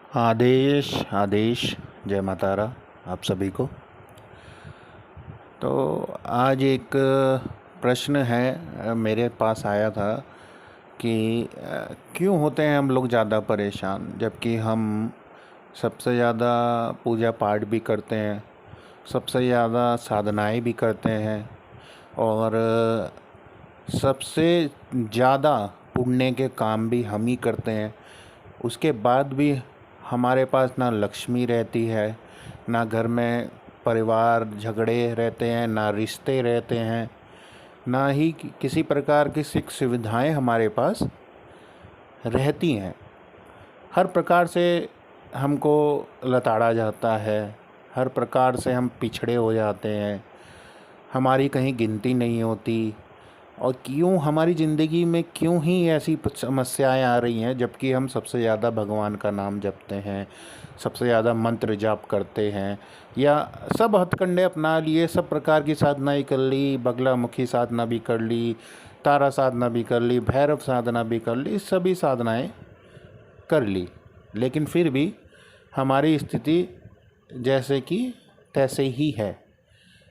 आदेश आदेश जय माता रा आप सभी को। तो आज एक प्रश्न है मेरे पास आया था कि क्यों होते हैं हम लोग ज़्यादा परेशान, जबकि हम सबसे ज़्यादा पूजा पाठ भी करते हैं, सबसे ज़्यादा साधनाएं भी करते हैं और सबसे ज़्यादा पुण्य के काम भी हम ही करते हैं। उसके बाद भी हमारे पास ना लक्ष्मी रहती है, ना घर में परिवार झगड़े रहते हैं, ना रिश्ते रहते हैं, ना ही किसी प्रकार की सुख सुविधाएं हमारे पास रहती हैं। हर प्रकार से हमको लताड़ा जाता है, हर प्रकार से हम पिछड़े हो जाते हैं, हमारी कहीं गिनती नहीं होती। और क्यों हमारी ज़िंदगी में क्यों ही ऐसी समस्याएं आ रही हैं, जबकि हम सबसे ज़्यादा भगवान का नाम जपते हैं, सबसे ज़्यादा मंत्र जाप करते हैं, या सब हथकंडे अपना लिए, सब प्रकार की साधनाएं कर ली, बगला मुखी साधना भी कर ली, तारा साधना भी कर ली, भैरव साधना भी कर ली, सभी साधनाएं कर ली, लेकिन फिर भी हमारी स्थिति जैसे कि तैसे ही है।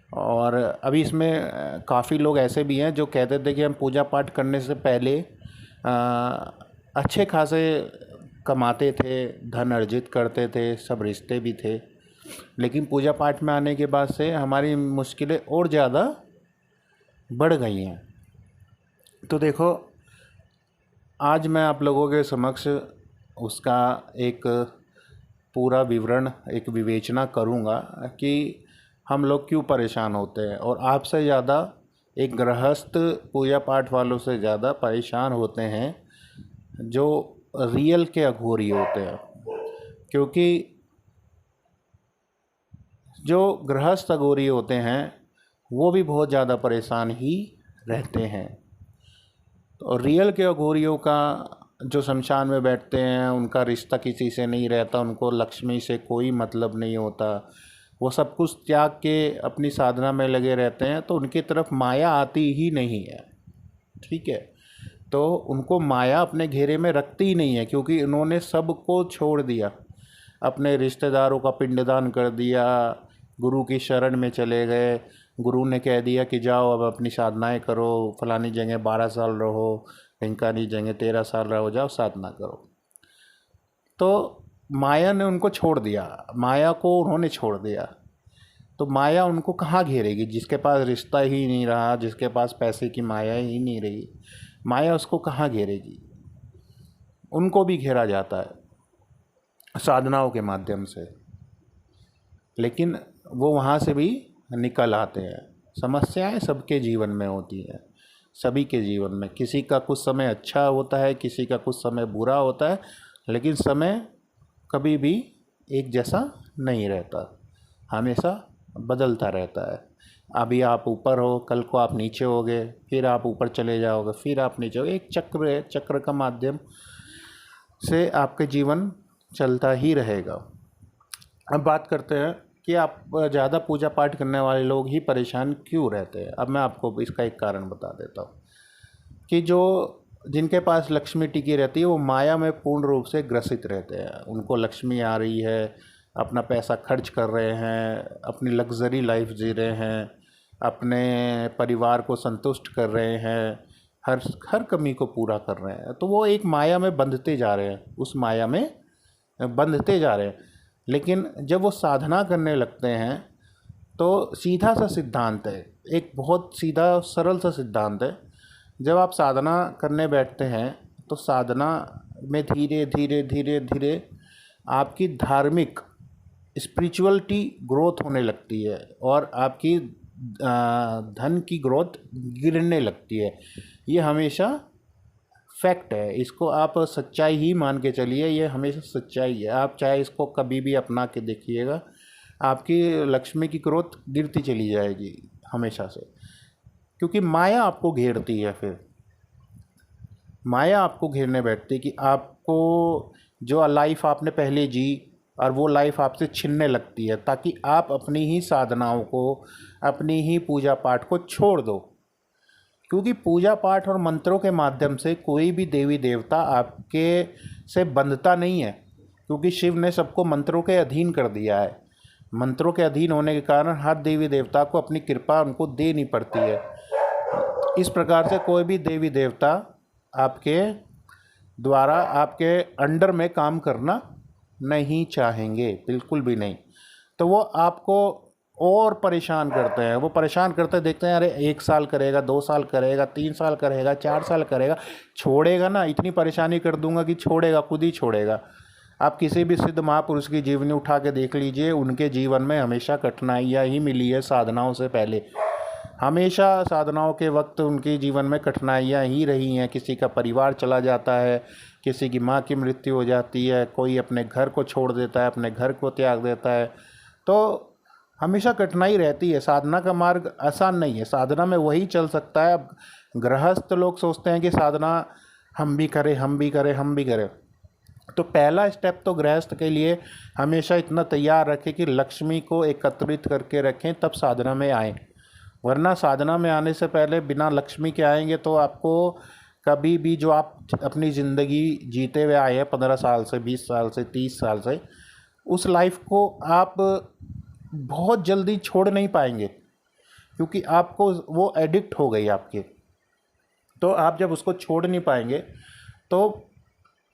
और अभी इसमें काफ़ी लोग ऐसे भी हैं जो कहते थे कि हम पूजा पाठ करने से पहले अच्छे खासे कमाते थे, धन अर्जित करते थे, सब रिश्ते भी थे, लेकिन पूजा पाठ में आने के बाद से हमारी मुश्किलें और ज़्यादा बढ़ गई हैं। तो देखो, आज मैं आप लोगों के समक्ष उसका एक पूरा विवरण, एक विवेचना करूँगा कि हम लोग क्यों परेशान होते हैं। और आपसे ज़्यादा, एक गृहस्थ पूजा पाठ वालों से ज़्यादा परेशान होते हैं जो रियल के अघोरी होते हैं, क्योंकि जो गृहस्थ अघोरी होते हैं वो भी बहुत ज़्यादा परेशान ही रहते हैं। और रियल के अघोरियों का जो शमशान में बैठते हैं, उनका रिश्ता किसी से नहीं रहता, उनको लक्ष्मी से कोई मतलब नहीं होता, वो सब कुछ त्याग के अपनी साधना में लगे रहते हैं, तो उनकी तरफ माया आती ही नहीं है। ठीक है, तो उनको माया अपने घेरे में रखती ही नहीं है, क्योंकि उन्होंने सबको छोड़ दिया, अपने रिश्तेदारों का पिंडदान कर दिया, गुरु की शरण में चले गए, गुरु ने कह दिया कि जाओ अब अपनी साधनाएं करो, फलानी जगह 12 साल रहो, ढिंकानी जगह 13 साल रहो, जाओ साधना करो। तो माया ने उनको छोड़ दिया, माया को उन्होंने छोड़ दिया। तो माया उनको कहाँ घेरेगी? जिसके पास रिश्ता ही नहीं रहा, जिसके पास पैसे की माया ही नहीं रही, माया उसको कहाँ घेरेगी? उनको भी घेरा जाता है साधनाओं के माध्यम से, लेकिन वो वहाँ से भी निकल आते हैं। समस्याएं सबके जीवन में होती हैं, सभी के जीवन में। किसी का कुछ समय अच्छा होता है, किसी का कुछ समय बुरा होता है, लेकिन समय कभी भी एक जैसा नहीं रहता, हमेशा बदलता रहता है। अभी आप ऊपर हो, कल को आप नीचे होगे, फिर आप ऊपर चले जाओगे, फिर आप नीचे होगे। एक चक्र है, चक्र का माध्यम से आपके जीवन चलता ही रहेगा। अब बात करते हैं कि आप ज़्यादा पूजा पाठ करने वाले लोग ही परेशान क्यों रहते हैं। अब मैं आपको इसका एक कारण बता देता हूँ कि जो जिनके पास लक्ष्मी टिकी रहती है वो माया में पूर्ण रूप से ग्रसित रहते हैं। उनको लक्ष्मी आ रही है, अपना पैसा खर्च कर रहे हैं, अपनी लग्जरी लाइफ जी रहे हैं, अपने परिवार को संतुष्ट कर रहे हैं, हर हर कमी को पूरा कर रहे हैं, तो वो एक माया में बंधते जा रहे हैं, उस माया में बंधते जा रहे हैं। लेकिन जब वो साधना करने लगते हैं तो सीधा सा सिद्धांत है, एक बहुत सीधा सरल सा सिद्धांत है। जब आप साधना करने बैठते हैं तो साधना में धीरे धीरे धीरे धीरे आपकी धार्मिक स्पिरिचुअलिटी ग्रोथ होने लगती है और आपकी धन की ग्रोथ गिरने लगती है। ये हमेशा फैक्ट है, इसको आप सच्चाई ही मान के चलिए, ये हमेशा सच्चाई है। आप चाहे इसको कभी भी अपना के देखिएगा, आपकी लक्ष्मी की ग्रोथ गिरती चली जाएगी हमेशा से, क्योंकि माया आपको घेरती है। फिर माया आपको घेरने बैठती है कि आपको जो लाइफ आपने पहले जी और वो लाइफ आपसे छीनने लगती है, ताकि आप अपनी ही साधनाओं को, अपनी ही पूजा पाठ को छोड़ दो। क्योंकि पूजा पाठ और मंत्रों के माध्यम से कोई भी देवी देवता आपके से बंधता नहीं है, क्योंकि शिव ने सबको मंत्रों के अधीन कर दिया है। मंत्रों के अधीन होने के कारण हर देवी देवता को अपनी कृपा उनको देनी पड़ती है। इस प्रकार से कोई भी देवी देवता आपके द्वारा आपके अंडर में काम करना नहीं चाहेंगे, बिल्कुल भी नहीं। तो वो आपको और परेशान करते हैं। वो परेशान करते देखते हैं, अरे 1 साल करेगा, 2 साल करेगा, 3 साल करेगा, 4 साल करेगा, छोड़ेगा ना, इतनी परेशानी कर दूंगा कि छोड़ेगा, खुद ही छोड़ेगा। आप किसी भी सिद्ध महापुरुष की जीवनी उठा के देख लीजिए, उनके जीवन में हमेशा कठिनाइयाँ ही मिली है साधनाओं से पहले। हमेशा साधनाओं के वक्त उनके जीवन में कठिनाइयाँ ही रही हैं। किसी का परिवार चला जाता है, किसी की माँ की मृत्यु हो जाती है, कोई अपने घर को छोड़ देता है, अपने घर को त्याग देता है। तो हमेशा कठिनाई रहती है। साधना का मार्ग आसान नहीं है। साधना में वही चल सकता है। अब गृहस्थ लोग सोचते हैं कि साधना हम भी करें, हम भी करें, हम भी करें। तो पहला स्टेप तो गृहस्थ के लिए हमेशा इतना तैयार रखें कि लक्ष्मी को एकत्रित करके रखें, तब साधना में आएँ। वरना साधना में आने से पहले बिना लक्ष्मी के आएंगे तो आपको कभी भी जो आप अपनी ज़िंदगी जीते हुए आए हैं 15 साल से, 20 साल से, 30 साल से, उस लाइफ को आप बहुत जल्दी छोड़ नहीं पाएंगे, क्योंकि आपको वो एडिक्ट हो गई आपके। तो आप जब उसको छोड़ नहीं पाएंगे तो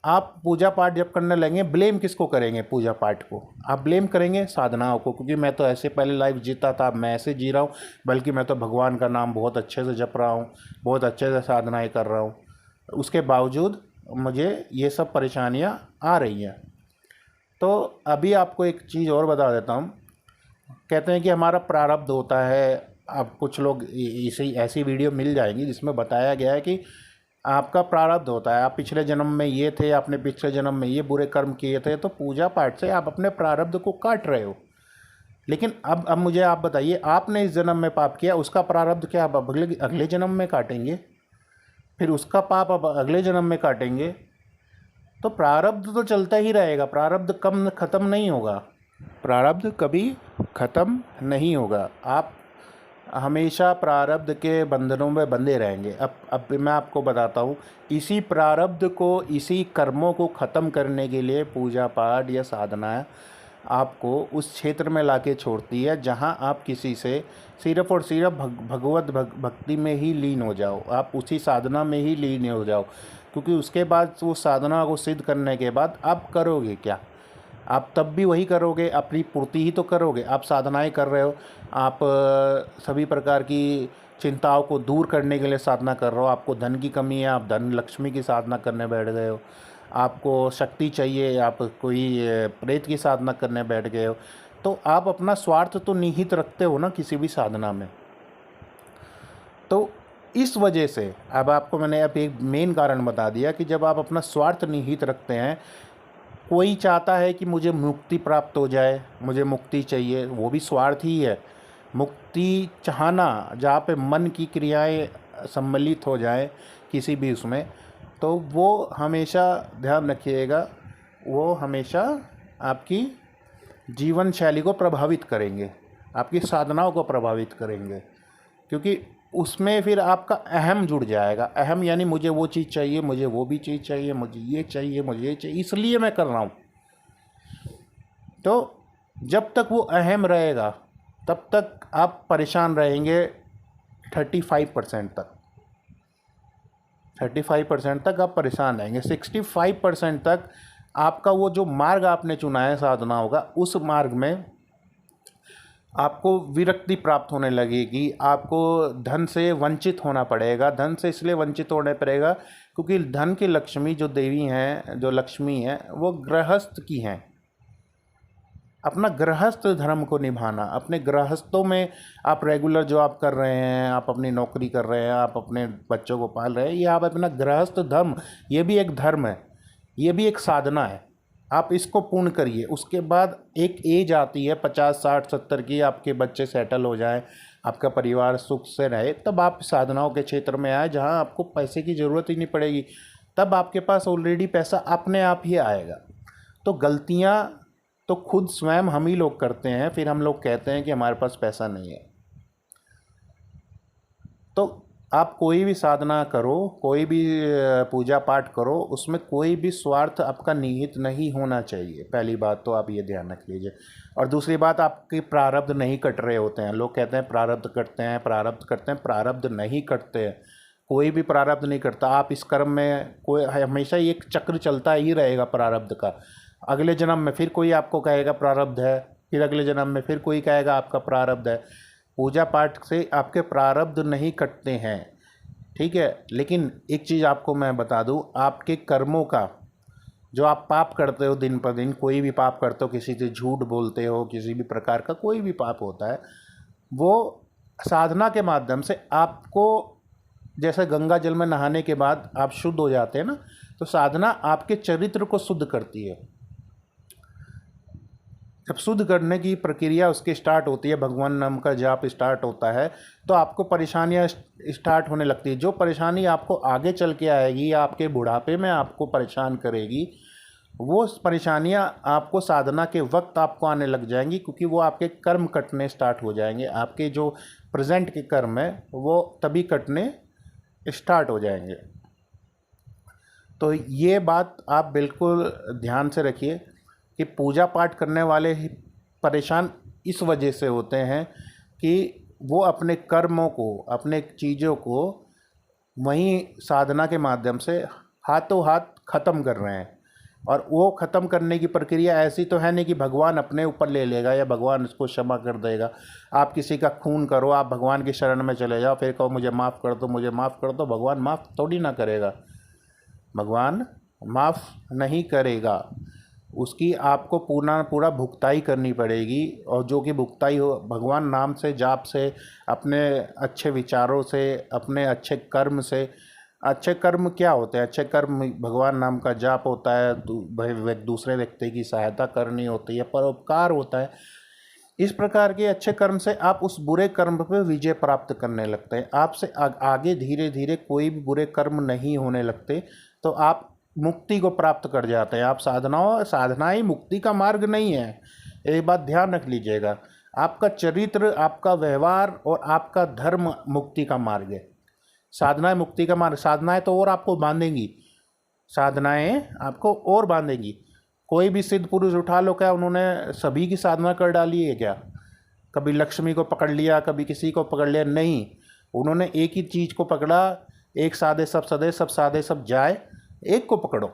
आप पूजा पाठ जब करने लगेंगे, ब्लेम किसको करेंगे? पूजा पाठ को आप ब्लेम करेंगे साधनाओं को, क्योंकि मैं तो ऐसे पहले लाइफ जीता था, अब मैं ऐसे जी रहा हूँ, बल्कि मैं तो भगवान का नाम बहुत अच्छे से जप रहा हूँ, बहुत अच्छे से साधनाएँ कर रहा हूँ, उसके बावजूद मुझे ये सब परेशानियाँ आ रही हैं। तो अभी आपको एक चीज़ और बता देता हूँ। कहते हैं कि हमारा प्रारब्ध होता है। अब कुछ लोग इसी ऐसी वीडियो मिल जाएंगी जिसमें बताया गया है कि आपका प्रारब्ध होता है, आप पिछले जन्म में ये थे, आपने पिछले जन्म में ये बुरे कर्म किए थे, तो पूजा पाठ से आप अपने प्रारब्ध को काट रहे हो। लेकिन अब मुझे आप बताइए, आपने इस जन्म में पाप किया, उसका प्रारब्ध क्या आप अगले जन्म में काटेंगे? फिर उसका पाप अब अगले जन्म में काटेंगे? तो प्रारब्ध तो चलता ही रहेगा, प्रारब्ध कम ख़त्म नहीं होगा, प्रारब्ध कभी ख़त्म नहीं होगा। आप हमेशा प्रारब्ध के बंधनों में बंधे रहेंगे। अब मैं आपको बताता हूँ, इसी प्रारब्ध को, इसी कर्मों को ख़त्म करने के लिए पूजा पाठ या साधना आपको उस क्षेत्र में लाके छोड़ती है जहाँ आप किसी से सिर्फ और सिर्फ भगवत भक्ति में ही लीन हो जाओ, आप उसी साधना में ही लीन हो जाओ। क्योंकि उसके बाद वो साधना को सिद्ध करने के बाद आप करोगे क्या? आप तब भी वही करोगे, अपनी पूर्ति ही तो करोगे। आप साधनाएं कर रहे हो, आप सभी प्रकार की चिंताओं को दूर करने के लिए साधना कर रहे हो। आपको धन की कमी है, आप धन लक्ष्मी की साधना करने बैठ गए हो। आपको शक्ति चाहिए, आप कोई प्रेत की साधना करने बैठ गए हो। तो आप अपना स्वार्थ तो निहित रखते हो ना किसी भी साधना में। तो इस वजह से अब आपको मैंने अब एक मेन कारण बता दिया कि जब आप अपना स्वार्थ निहित रखते हैं, कोई चाहता है कि मुझे मुक्ति प्राप्त हो जाए, मुझे मुक्ति चाहिए, वो भी स्वार्थ ही है। मुक्ति चाहना, जहाँ पे मन की क्रियाएं सम्मिलित हो जाए किसी भी उसमें, तो वो हमेशा ध्यान रखिएगा, वो हमेशा आपकी जीवन शैली को प्रभावित करेंगे, आपकी साधनाओं को प्रभावित करेंगे। क्योंकि उसमें फिर आपका अहम जुड़ जाएगा। अहम यानी मुझे वो चीज़ चाहिए, मुझे वो भी चीज़ चाहिए, मुझे ये चाहिए, मुझे ये चाहिए, इसलिए मैं कर रहा हूँ। तो जब तक वो अहम रहेगा तब तक आप परेशान रहेंगे 35% तक। 35% तक आप परेशान रहेंगे। 65% तक आपका वो जो मार्ग आपने चुना है साधना होगा, उस मार्ग में आपको विरक्ति प्राप्त होने लगेगी। आपको धन से वंचित होना पड़ेगा। धन से इसलिए वंचित होने पड़ेगा क्योंकि धन की लक्ष्मी जो देवी हैं, जो लक्ष्मी है, वो गृहस्थ की हैं। अपना गृहस्थ धर्म को निभाना, अपने गृहस्थों में आप रेगुलर जो आप कर रहे हैं, आप अपनी नौकरी कर रहे हैं, आप अपने बच्चों को पाल रहे हैं, ये आप अपना गृहस्थ धर्म, ये भी एक धर्म है, ये भी एक साधना है। आप इसको पूर्ण करिए। उसके बाद एक एज आती है 50, 60, 70 की, आपके बच्चे सेटल हो जाए, आपका परिवार सुख से रहे, तब आप साधनाओं के क्षेत्र में आए जहाँ आपको पैसे की ज़रूरत ही नहीं पड़ेगी। तब आपके पास ऑलरेडी पैसा अपने आप ही आएगा। तो गलतियाँ तो खुद स्वयं हम ही लोग करते हैं, फिर हम लोग कहते हैं कि हमारे पास पैसा नहीं है। तो आप कोई भी साधना करो, कोई भी पूजा पाठ करो, उसमें कोई भी स्वार्थ आपका निहित नहीं होना चाहिए। पहली बात तो आप ये ध्यान रख लीजिए। और दूसरी बात, आपके प्रारब्ध नहीं कट रहे होते हैं। लोग कहते हैं प्रारब्ध कटते हैं, प्रारब्ध करते हैं, प्रारब्ध नहीं कटते हैं। कोई भी प्रारब्ध नहीं करता। आप इस कर्म में कोई हमेशा ही एक चक्र चलता ही रहेगा प्रारब्ध का। अगले जन्म में फिर कोई आपको कहेगा प्रारब्ध है, फिर अगले जन्म में फिर कोई कहेगा आपका प्रारब्ध है। पूजा पाठ से आपके प्रारब्ध नहीं कटते हैं, ठीक है। लेकिन एक चीज़ आपको मैं बता दूं, आपके कर्मों का जो आप पाप करते हो दिन पर दिन, कोई भी पाप करते हो, किसी से झूठ बोलते हो, किसी भी प्रकार का कोई भी पाप होता है, वो साधना के माध्यम से आपको, जैसे गंगा जल में नहाने के बाद आप शुद्ध हो जाते हैं ना, तो साधना आपके चरित्र को शुद्ध करती है। जब शुद्ध करने की प्रक्रिया उसकी स्टार्ट होती है, भगवान नाम का जाप स्टार्ट होता है, तो आपको परेशानियां स्टार्ट होने लगती है। जो परेशानी आपको आगे चल के आएगी या आपके बुढ़ापे में आपको परेशान करेगी, वो परेशानियां आपको साधना के वक्त आपको आने लग जाएंगी, क्योंकि वो आपके कर्म कटने स्टार्ट हो जाएंगे। आपके जो प्रेजेंट के कर्म है वो तभी कटने स्टार्ट हो जाएंगे। तो ये बात आप बिल्कुल ध्यान से रखिए कि पूजा पाठ करने वाले ही परेशान इस वजह से होते हैं कि वो अपने कर्मों को, अपने चीज़ों को वहीं साधना के माध्यम से हाथों हाथ ख़त्म कर रहे हैं। और वो ख़त्म करने की प्रक्रिया ऐसी तो है नहीं कि भगवान अपने ऊपर ले लेगा या भगवान इसको क्षमा कर देगा। आप किसी का खून करो, आप भगवान की शरण में चले जाओ, फिर कहो मुझे माफ़ कर दो, मुझे माफ़ कर दो, भगवान माफ़ थोड़ी ना करेगा। भगवान माफ़ नहीं करेगा। उसकी आपको पूरा भुगताई करनी पड़ेगी। और जो कि भुगताई हो भगवान नाम से, जाप से, अपने अच्छे विचारों से, अपने अच्छे कर्म से। अच्छे कर्म क्या होते हैं? अच्छे कर्म भगवान नाम का जाप होता है, दूसरे व्यक्ति की सहायता करनी होती है, परोपकार होता है। इस प्रकार के अच्छे कर्म से आप उस बुरे कर्म पर विजय प्राप्त करने लगते हैं। आपसे आगे धीरे धीरे कोई भी बुरे कर्म नहीं होने लगते, तो आप मुक्ति को प्राप्त कर जाते हैं। आप साधना ही मुक्ति का मार्ग नहीं है। एक बात ध्यान रख लीजिएगा, आपका चरित्र, आपका व्यवहार और आपका धर्म मुक्ति का मार्ग है। साधनाएं मुक्ति का मार्ग। साधनाएं तो और आपको बांधेंगी, साधनाएं आपको और बांधेंगी। कोई भी सिद्ध पुरुष उठा लो, क्या उन्होंने सभी की साधना कर डाली है क्या? कभी लक्ष्मी को पकड़ लिया, कभी किसी को पकड़ लिया? नहीं, उन्होंने एक ही चीज़ को पकड़ा। एक साधे सब सदे, सब साधे सब जाए। एक को पकड़ो,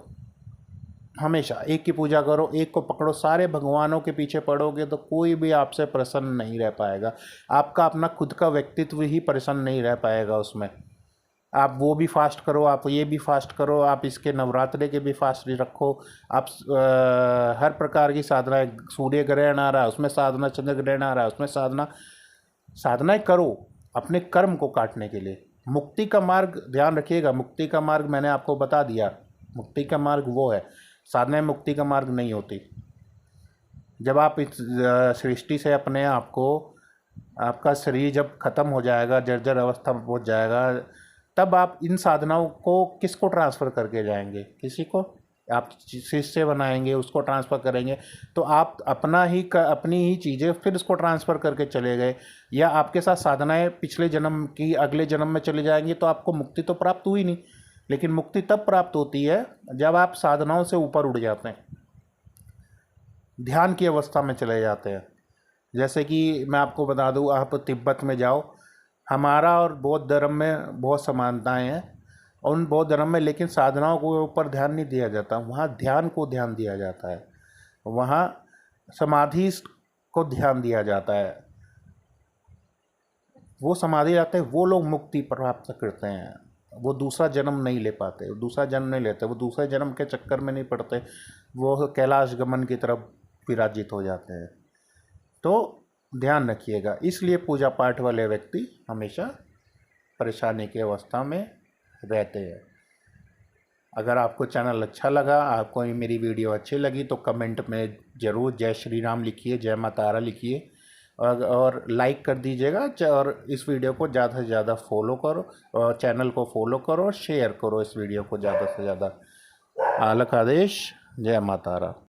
हमेशा एक की पूजा करो, एक को पकड़ो। सारे भगवानों के पीछे पड़ोगे तो कोई भी आपसे प्रसन्न नहीं रह पाएगा। आपका अपना खुद का व्यक्तित्व ही प्रसन्न नहीं रह पाएगा उसमें। आप वो भी फास्ट करो, आप ये भी फास्ट करो, आप इसके नवरात्रे के भी फास्ट रखो, आप हर प्रकार की साधना, सूर्य ग्रहण आ रहा है उसमें साधना, चंद्र ग्रहण आ रहा है उसमें साधनाएं करो अपने कर्म को काटने के लिए। मुक्ति का मार्ग ध्यान रखिएगा, मुक्ति का मार्ग मैंने आपको बता दिया। मुक्ति का मार्ग वो है, साधनाएं मुक्ति का मार्ग नहीं होती। जब आप इस सृष्टि से अपने आप को, आपका शरीर जब खत्म हो जाएगा, जर्जर अवस्था में पहुंच जाएगा, तब आप इन साधनाओं को किसको ट्रांसफ़र करके जाएंगे? किसी को आप शिष्य बनाएंगे, उसको ट्रांसफ़र करेंगे, तो आप अपनी ही चीज़ें फिर उसको ट्रांसफ़र करके चले गए। या आपके साथ साधनाएं पिछले जन्म की अगले जन्म में चले जाएंगी, तो आपको मुक्ति तो प्राप्त हुई नहीं। लेकिन मुक्ति तब प्राप्त होती है जब आप साधनाओं से ऊपर उठ जाते हैं, ध्यान की अवस्था में चले जाते हैं। जैसे कि मैं आपको बता दूं, आप तिब्बत में जाओ, हमारा और बौद्ध धर्म में बहुत समानताएं हैं, और उन बौद्ध धर्म में लेकिन साधनाओं के ऊपर ध्यान नहीं दिया जाता। वहाँ ध्यान को ध्यान दिया जाता है, वहाँ समाधि को ध्यान दिया जाता है। वो समाधि जाते हैं, वो लोग मुक्ति प्राप्त करते हैं। वो दूसरा जन्म नहीं ले पाते, दूसरा जन्म नहीं लेते, वो दूसरे जन्म के चक्कर में नहीं पड़ते, वो कैलाश गमन की तरफ विराजित हो जाते हैं। तो ध्यान रखिएगा। इसलिए पूजा पाठ वाले व्यक्ति हमेशा परेशानी की अवस्था में रहते हैं। अगर आपको चैनल अच्छा लगा, आपको मेरी वीडियो अच्छी लगी, तो कमेंट में ज़रूर जय श्री राम लिखिए, जय माता तारा लिखिए, और लाइक कर दीजिएगा। और इस वीडियो को ज़्यादा से ज़्यादा फॉलो करो, और चैनल को फॉलो करो और शेयर करो इस वीडियो को ज़्यादा से ज़्यादा। अलख आदेश, जय माता तारा।